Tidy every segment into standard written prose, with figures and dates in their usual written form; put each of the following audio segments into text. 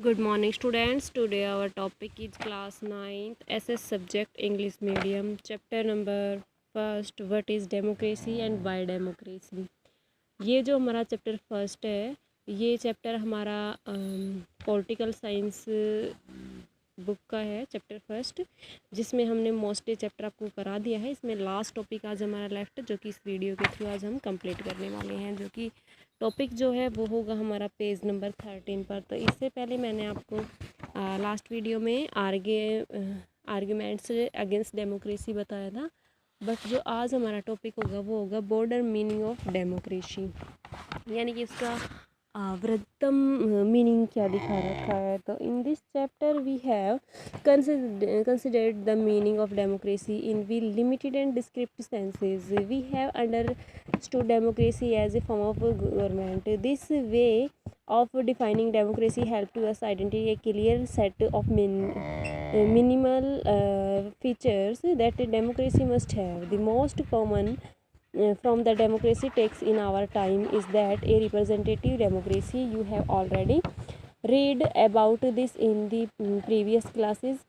Good morning, students. Today our topic is class 9th SS subject English medium, chapter number first, what is democracy and why democracy. ये जो हमारा chapter first है, ये chapter हमारा political science book का है, chapter first, जिसमें हमने मोस्टली चैप्टर आपको करा दिया है। इसमें लास्ट टॉपिक आज हमारा लेफ्ट, जो कि इस वीडियो के थ्रू आज हम कंप्लीट करने वाले हैं, जो कि टॉपिक जो है वो होगा हमारा पेज नंबर 13 पर। तो इससे पहले मैंने आपको लास्ट वीडियो में आर्ग्यूमेंट्स अगेंस्ट डेमोक्रेसी बताया था, बट जो आज हमारा टॉपिक होगा वो होगा बॉर्डर मीनिंग ऑफ डेमोक्रेसी, यानी कि इसका वृहत्तम मीनिंग क्या दिखा रखा है। तो in this chapter we have considered the meaning of democracy in we limited and descriptive senses. We have understood democracy as a form of government. This way of defining democracy help to us identify a clear set of minimal features that a democracy must have. The most common from the democracy text in our time is that a representative democracy. You have already read about this in the previous classes.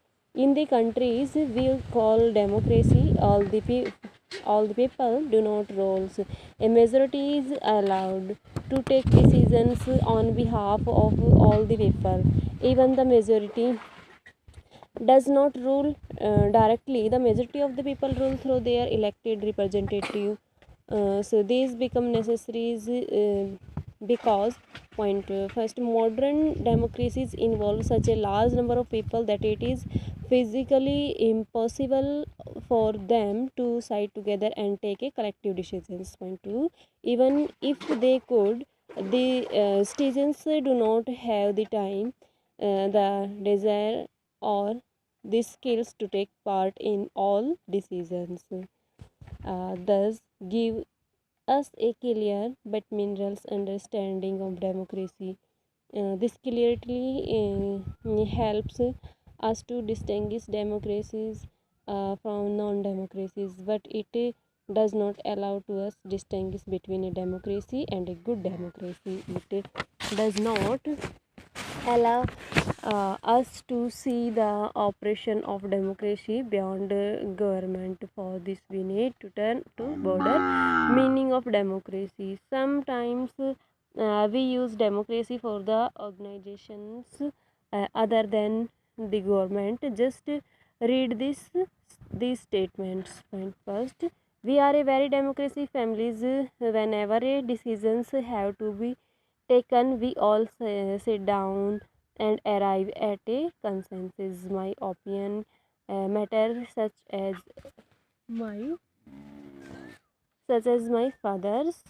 In the countries we call democracy, all the people do not rules. A majority is allowed to take decisions on behalf of all the people. Even the majority does not rule directly. The majority of the people rule through their elected representative. So these become necessaries because first, modern democracies involve such a large number of people that it is physically impossible for them to side together and take a collective decisions. Point 2, even if they could, the citizens do not have the time, the desire, or the skills to take part in all decisions. Thus give us a clear but minerals understanding of democracy. This clearly helps us to distinguish democracies from non-democracies, but it does not allow to us distinguish between a democracy and a good democracy. It does not allow us to see the operation of democracy beyond government. For this we need to turn to broader meaning of democracy. Sometimes we use democracy for the organizations other than the government. Just read these statements. Point first, we are a very democracy families. Whenever a decisions have to be taken, we all sit down and arrive at a consensus. My opinion matter my such as my father's.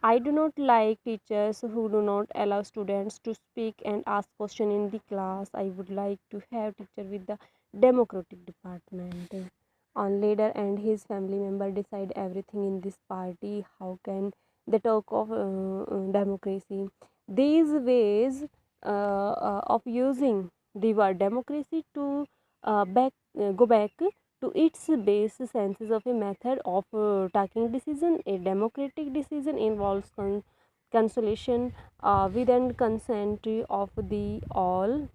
I do not like teachers who do not allow students to speak and ask questions in the class. I would like to have teacher with the democratic department. On leader and his family member decide everything in this party. How can they talk of democracy? These ways of using the word democracy to go back to its base senses of a method of taking decision. A democratic decision involves consultation with and consent of the all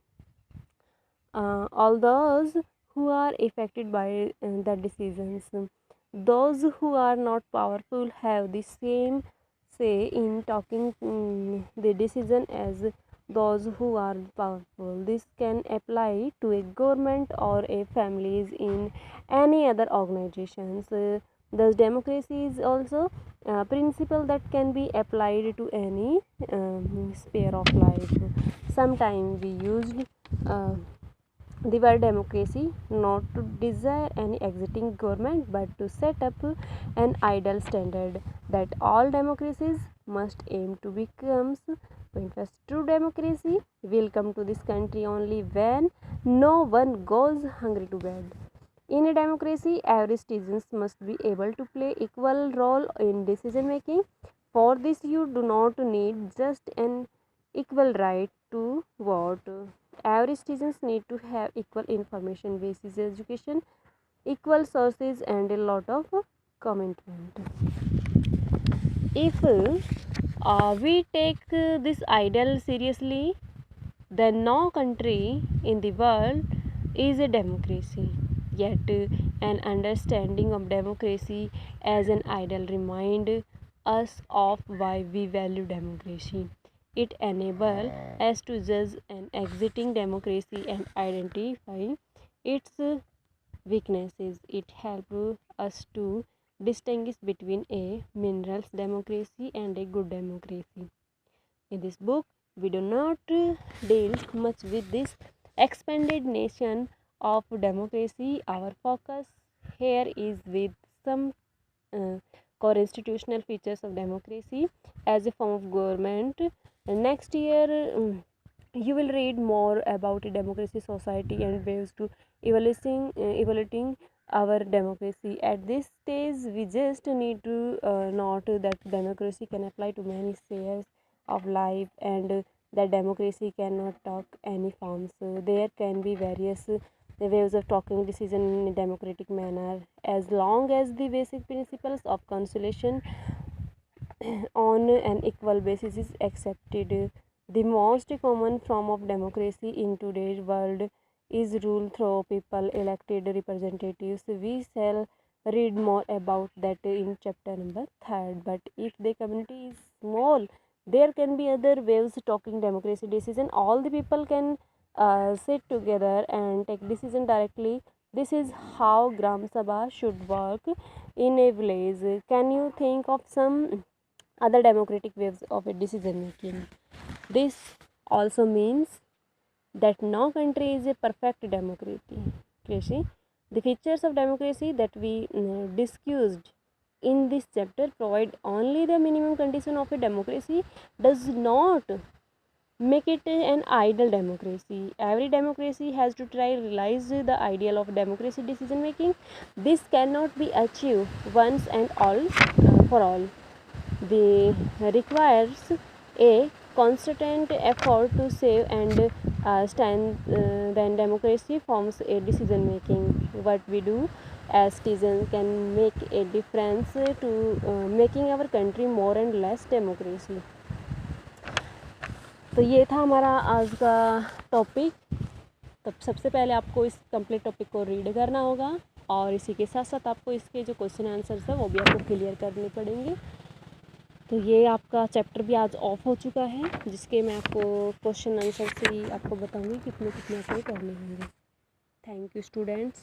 those who are affected by the decisions. Those who are not powerful have the same say in taking the decision as those who are powerful. This can apply to a government or a families in any other organizations. Thus, democracy is also a principle that can be applied to any sphere of life. Sometimes we used the word democracy not to desire any existing government but to set up an ideal standard that all democracies must aim to become. When first true democracy will come to this country only when no one goes hungry to bed. In a democracy, every citizen must be able to play equal role in decision making. For this, you do not need just an equal right to vote. Every citizens need to have equal information, basis education, equal sources, and a lot of commitment. If we take this ideal seriously, then no country in the world is a democracy. Yet, an understanding of democracy as an ideal reminds us of why we value democracy. It enables us to judge an existing democracy and identify its weaknesses. It helps us to distinguish between a minerals democracy and a good democracy. In this book, we do not deal much with this expanded nation of democracy. Our focus here is with some core institutional features of democracy as a form of government. And next year, you will read more about a democracy society and ways to evaluating our democracy. At this stage, we just need to note that democracy can apply to many spheres of life, and that democracy cannot talk any forms. So there can be various the ways of talking decision in a democratic manner, as long as the basic principles of conciliation on an equal basis is accepted. The most common form of democracy in today's world is rule through people elected representatives. We shall read more about that in chapter number 3. But if the community is small, there can be other ways talking democracy decision. All the people can sit together and take decision directly. This is how Gram Sabha should work in a village. Can you think of some other democratic ways of a decision making? This also means that no country is a perfect democracy. The features of democracy that we discussed in this chapter provide only the minimum condition of a democracy, does not make it an ideal democracy. Every democracy has to try realize the ideal of democracy decision making. This cannot be achieved once and all for all. They requires a constant effort to save and stand. Then democracy forms a decision making. What we do as citizens can make a difference to making our country more and less democracy. तो ये था हमारा आज का topic. तब सबसे पहले आपको इस कंप्लीट टॉपिक को रीड करना होगा, और इसी के साथ साथ आपको इसके जो क्वेश्चन आंसर्स है वो भी आपको क्लियर करने पड़ेंगे। तो ये आपका चैप्टर भी आज ऑफ हो चुका है, जिसके मैं आपको क्वेश्चन आंसर से ही आपको बताऊंगी कितने कितने आपको करने होंगे। Thank you students.